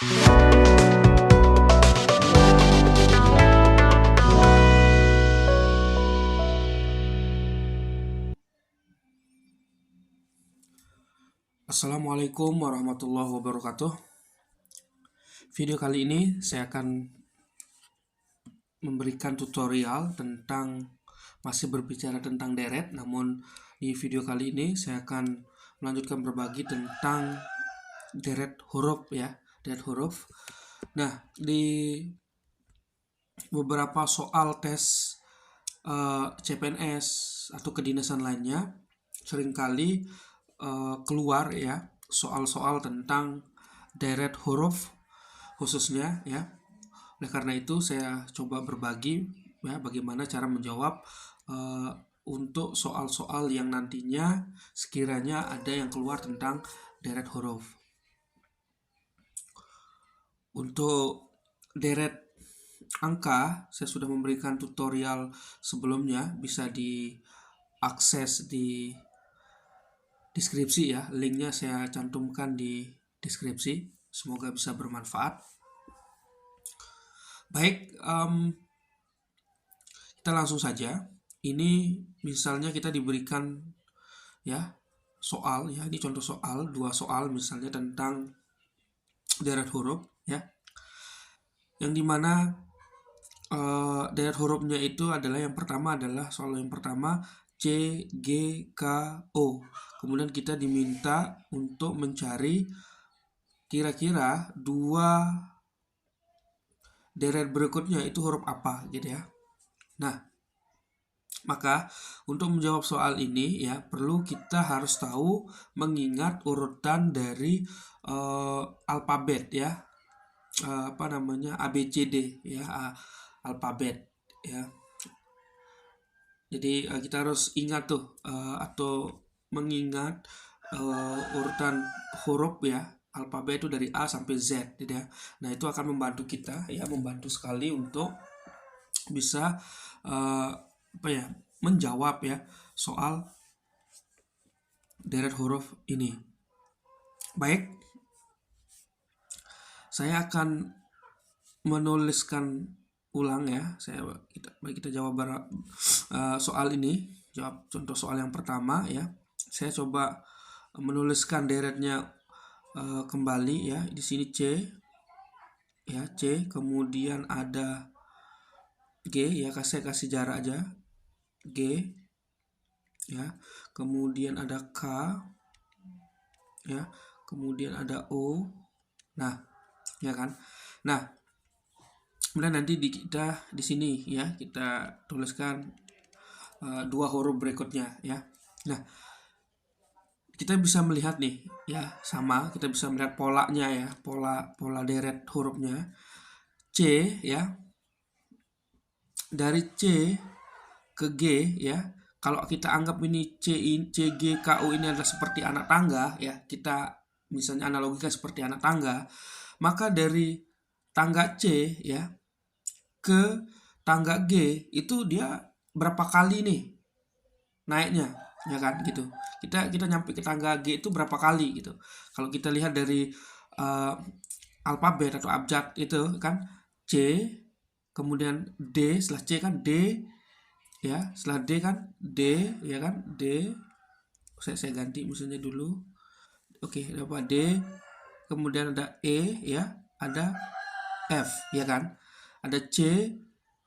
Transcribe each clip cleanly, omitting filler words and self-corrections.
Assalamualaikum warahmatullahi wabarakatuh. Video kali ini saya akan memberikan tutorial tentang masih berbicara tentang deret, namun di video kali ini saya akan melanjutkan berbagi tentang deret huruf ya, deret huruf. Nah, di beberapa soal tes CPNS atau kedinasan lainnya seringkali keluar ya soal-soal tentang deret huruf khususnya ya. Oleh karena itu saya coba berbagi ya bagaimana cara menjawab untuk soal-soal yang nantinya sekiranya ada yang keluar tentang deret huruf. Untuk deret angka saya sudah memberikan tutorial sebelumnya, bisa diakses di deskripsi ya, linknya saya cantumkan di deskripsi, semoga bisa bermanfaat. Baik, kita langsung saja. Ini misalnya kita diberikan ya soal ya, ini contoh soal, dua soal misalnya tentang deret huruf ya, yang dimana deret hurufnya itu adalah yang pertama adalah soal yang pertama C, G, K, O. Kemudian kita diminta untuk mencari kira-kira dua deret berikutnya itu huruf apa gitu ya. Nah, maka untuk menjawab soal ini ya perlu kita harus tahu mengingat urutan dari alfabet ya, ABCD ya, alfabet ya. Jadi kita harus ingat tuh atau mengingat urutan huruf ya alfabet itu dari A sampai Z gitu ya. Nah, itu akan membantu kita ya, membantu sekali untuk bisa menjawab ya soal deret huruf ini. Baik, saya akan menuliskan ulang ya. Kita jawab soal ini, jawab contoh soal yang pertama ya. Saya coba menuliskan deretnya kembali ya. Di sini C ya, C, kemudian ada G ya, saya kasih jarak aja, G ya, kemudian ada K ya, kemudian ada O. Nah, ya kan. Nah, kemudian nanti kita di sini ya kita tuliskan dua huruf berikutnya ya. Nah, kita bisa melihat nih ya, sama kita bisa melihat polanya ya, pola deret hurufnya. C ya, dari C ke G ya, kalau kita anggap ini C, G, K, O ini adalah seperti anak tangga ya, kita misalnya analogikan seperti anak tangga, maka dari tangga C ya ke tangga G itu dia berapa kali nih naiknya ya kan gitu. Kita nyampe ke tangga G itu berapa kali gitu. Kalau kita lihat dari alfabet atau abjad itu kan C, kemudian D, setelah C kan D ya, setelah D kan D ya kan, D. Saya ganti misalnya dulu. Oke, dapat D, kemudian ada E ya, ada F ya kan, ada C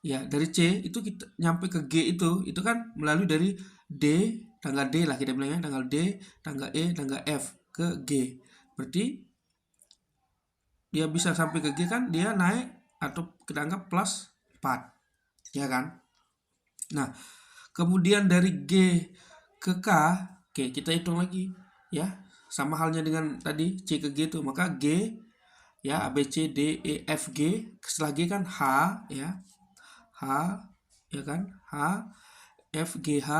ya. Dari C itu kita nyampe ke G itu kan melalui dari D, tangga D lah kita bilangnya, tanggal D, tangga E, tangga F ke G. Berarti dia bisa sampai ke G kan, dia naik atau kita anggap plus 4 ya kan. Nah, kemudian dari G ke K, oke kita hitung lagi ya, sama halnya dengan tadi C ke G itu, maka G ya, A B C D E F G, setelah G kan H ya, H ya kan, H F G H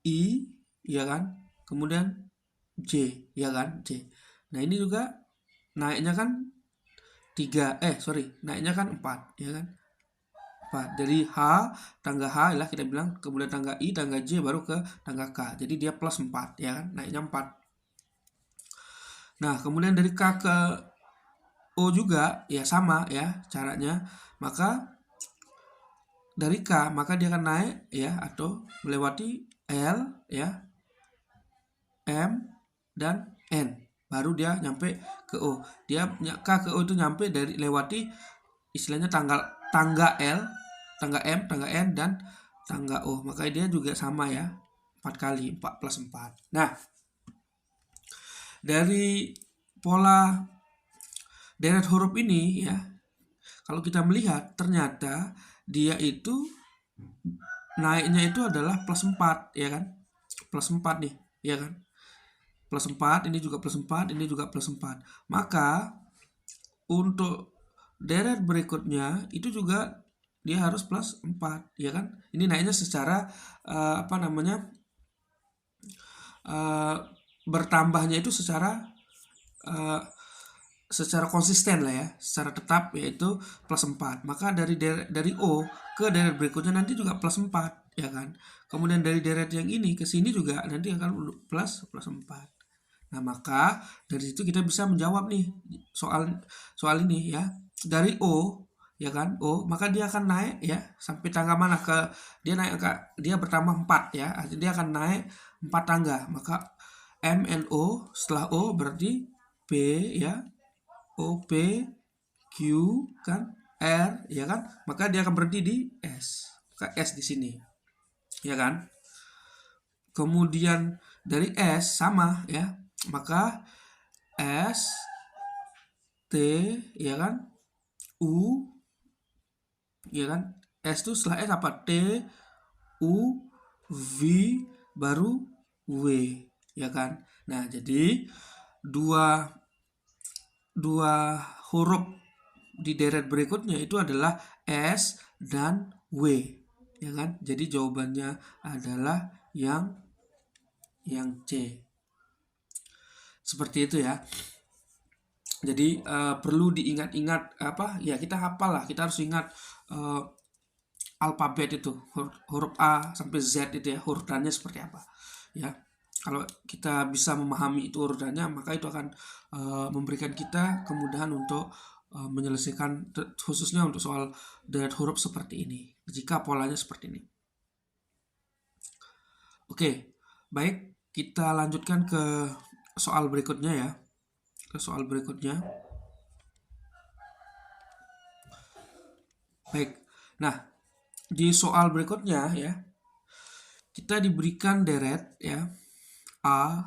I ya kan, kemudian J ya kan, J. Nah, ini juga naiknya kan naiknya kan 4 ya kan. Dari H, tangga H lah kita bilang, kemudian tangga I, tangga J, baru ke tangga K. Jadi dia plus 4 ya kan, naiknya 4. Nah, kemudian dari K ke O juga ya sama ya caranya. Maka dari K maka dia akan naik ya atau melewati L ya, M dan N, baru dia nyampe ke O. Dia K ke O itu nyampe dari lewati istilahnya tangga L, tangga M, tangga N, dan tangga O. Maka dia juga sama ya, 4 kali, 4 plus 4. Nah, dari pola deret huruf ini ya, kalau kita melihat ternyata dia itu naiknya itu adalah plus 4 ya kan. Plus 4 nih, ya kan? Plus 4, ini juga plus 4, ini juga plus 4. Maka untuk deret berikutnya itu juga dia harus plus 4, ya kan? Ini naiknya secara bertambahnya itu secara konsisten lah ya, secara tetap, yaitu plus 4. Maka dari O ke deret berikutnya nanti juga plus 4, ya kan? Kemudian dari deret yang ini ke sini juga nanti akan plus 4. Nah, maka dari situ kita bisa menjawab nih soal ini ya. Dari O ya kan, O, maka dia akan naik ya sampai tangga mana, dia bertambah 4 ya. Artinya dia akan naik 4 tangga. Maka M N O, setelah O berarti P ya, O P Q kan, R ya kan. Maka dia akan berhenti di S. Maka S di sini. Ya kan? Kemudian dari S sama ya. Maka S T ya kan, U ya kan. S itu setelah S apa? T U V baru W ya kan. Nah, jadi dua huruf di deret berikutnya itu adalah S dan W ya kan. Jadi jawabannya adalah yang C. Seperti itu ya. Jadi perlu diingat-ingat ya, kita hafal lah, kita harus ingat alfabet itu, huruf A sampai Z itu ya, urutannya seperti apa ya. Kalau kita bisa memahami itu urutannya, maka itu akan memberikan kita kemudahan untuk menyelesaikan, khususnya untuk soal deret huruf seperti ini, jika polanya seperti ini. Oke, baik, kita lanjutkan ke soal berikutnya ya. Baik, nah di soal berikutnya ya, kita diberikan deret ya, A,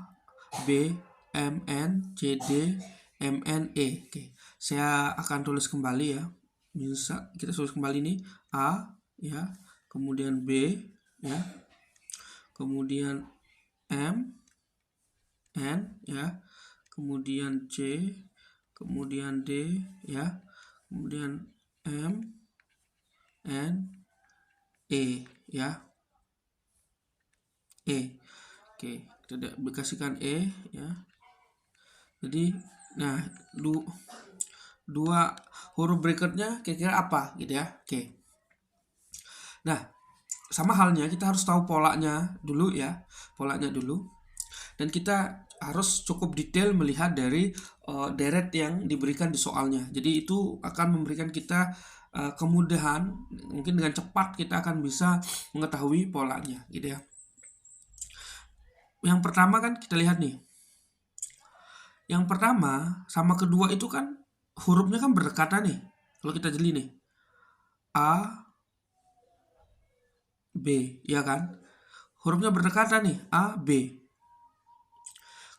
B, M, N, C, D, M, N, E. Oke, saya akan tulis kembali ya. Bisa kita tulis kembali nih, A ya, kemudian B ya, kemudian M, N ya, kemudian C, kemudian D ya, kemudian M, N, E ya, E. Oke, kita dikasihkan E ya. Jadi, nah, dua huruf berikutnya kira-kira apa gitu ya. Oke. Nah, sama halnya kita harus tahu polanya dulu ya, dan kita harus cukup detail melihat dari deret yang diberikan di soalnya. Jadi itu akan memberikan kita kemudahan, mungkin dengan cepat kita akan bisa mengetahui polanya gitu ya. Yang pertama kan kita lihat nih, yang pertama sama kedua itu kan hurufnya kan berdekatan nih. Kalau kita jeli nih, A, B ya kan, hurufnya berdekatan nih, A, B.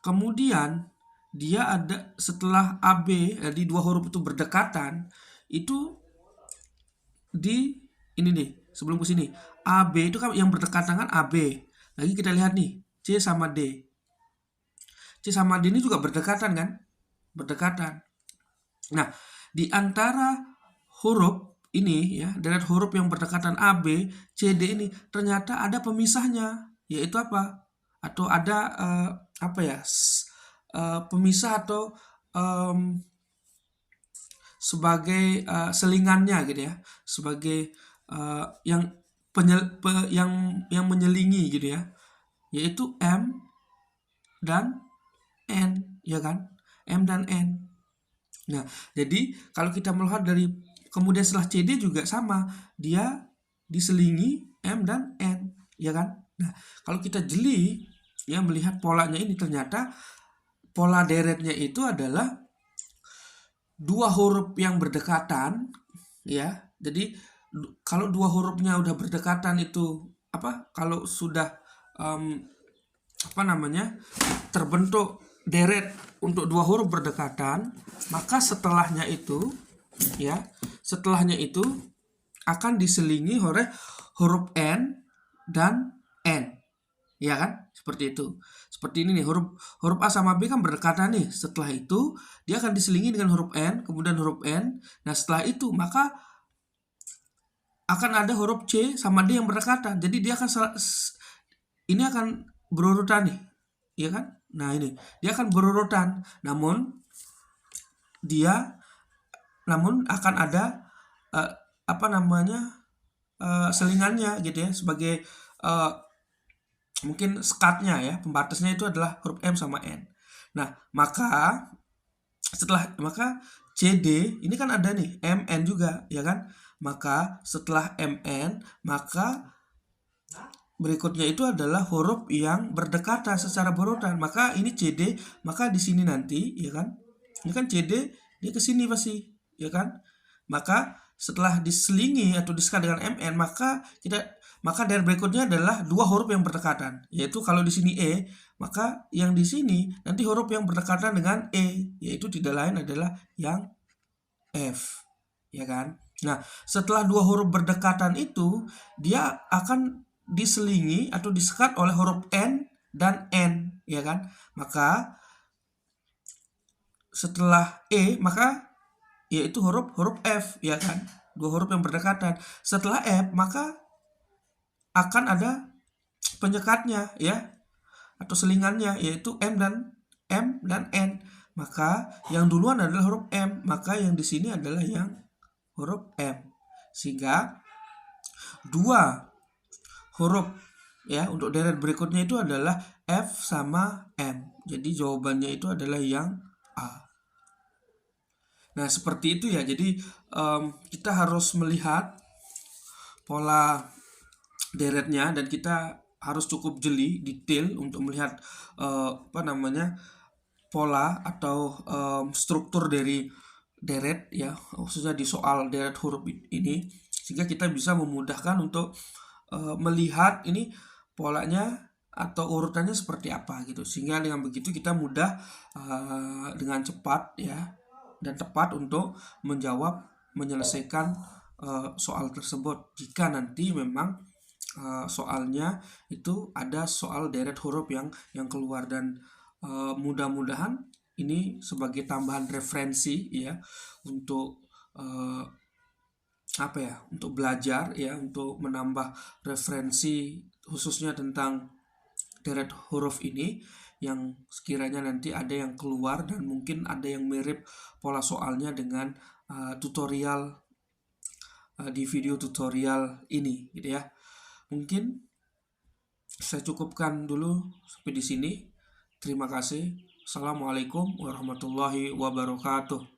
Kemudian dia ada setelah AB, di dua huruf itu berdekatan, itu di ini nih, sebelum ke sini AB itu kan yang berdekatan kan AB. Lagi kita lihat nih, C sama D. C sama D ini juga berdekatan kan? Berdekatan. Nah, di antara huruf ini ya, deret huruf yang berdekatan AB, C, D ini ternyata ada pemisahnya, yaitu apa? Atau ada pemisah atau sebagai selingannya gitu ya, sebagai yang menyelingi gitu ya, yaitu M dan N ya kan, M dan N. Nah, jadi kalau kita melihat dari kemudian setelah CD juga sama, dia diselingi M dan N, ya kan? Nah, kalau kita jeli ya melihat polanya ini, ternyata pola deretnya itu adalah dua huruf yang berdekatan, ya. Jadi kalau dua hurufnya udah berdekatan itu apa? Kalau sudah em, apa namanya, terbentuk deret untuk dua huruf berdekatan, maka setelahnya itu akan diselingi oleh huruf N dan N, ya kan? Seperti itu. Seperti ini nih, huruf huruf A sama B kan berdekatan nih. Setelah itu dia akan diselingi dengan huruf N, kemudian huruf N. Nah, setelah itu maka akan ada huruf C sama D yang berdekatan. Jadi dia akan ini akan berurutan nih, ya kan? Nah, ini dia akan berurutan. Dia namun akan ada eh, apa namanya, selingannya gitu ya, sebagai mungkin sekatnya ya, pembatasnya itu adalah huruf M sama N. Nah, maka CD ini kan ada nih MN juga, ya kan? Maka setelah MN, maka berikutnya itu adalah huruf yang berdekatan secara berurutan. Maka ini CD, maka di sini nanti, ya kan? Ini kan CD, dia ke sini pasti, ya kan? Maka setelah diselingi atau disekat dengan MN, maka dari berikutnya adalah dua huruf yang berdekatan, yaitu kalau di sini E, maka yang di sini nanti huruf yang berdekatan dengan E, yaitu tidak lain adalah yang F, ya kan? Nah, setelah dua huruf berdekatan itu, dia akan diselingi atau disekat oleh huruf N dan N, ya kan? Maka setelah E, maka yaitu huruf F, ya kan? Dua huruf yang berdekatan. Setelah F, maka akan ada penyekatnya, ya, atau selingannya, yaitu M dan N. Maka yang duluan adalah huruf M, maka yang di sini adalah yang huruf M. Sehingga dua huruf ya untuk deret berikutnya itu adalah F sama M. Jadi jawabannya itu adalah yang A. Nah, seperti itu ya. Jadi kita harus melihat pola deretnya dan kita harus cukup jeli, detail untuk melihat apa namanya, pola atau struktur dari deret ya, khususnya di soal deret huruf ini, sehingga kita bisa memudahkan untuk melihat ini polanya atau urutannya seperti apa gitu, sehingga dengan begitu kita mudah dengan cepat ya dan tepat untuk menyelesaikan soal tersebut jika nanti memang soalnya itu ada soal deret huruf yang keluar. Dan mudah-mudahan ini sebagai tambahan referensi ya untuk untuk belajar ya, untuk menambah referensi khususnya tentang deret huruf ini, yang sekiranya nanti ada yang keluar dan mungkin ada yang mirip pola soalnya dengan tutorial di video tutorial ini gitu ya. Mungkin saya cukupkan dulu sampai di sini. Terima kasih. Assalamualaikum warahmatullahi wabarakatuh.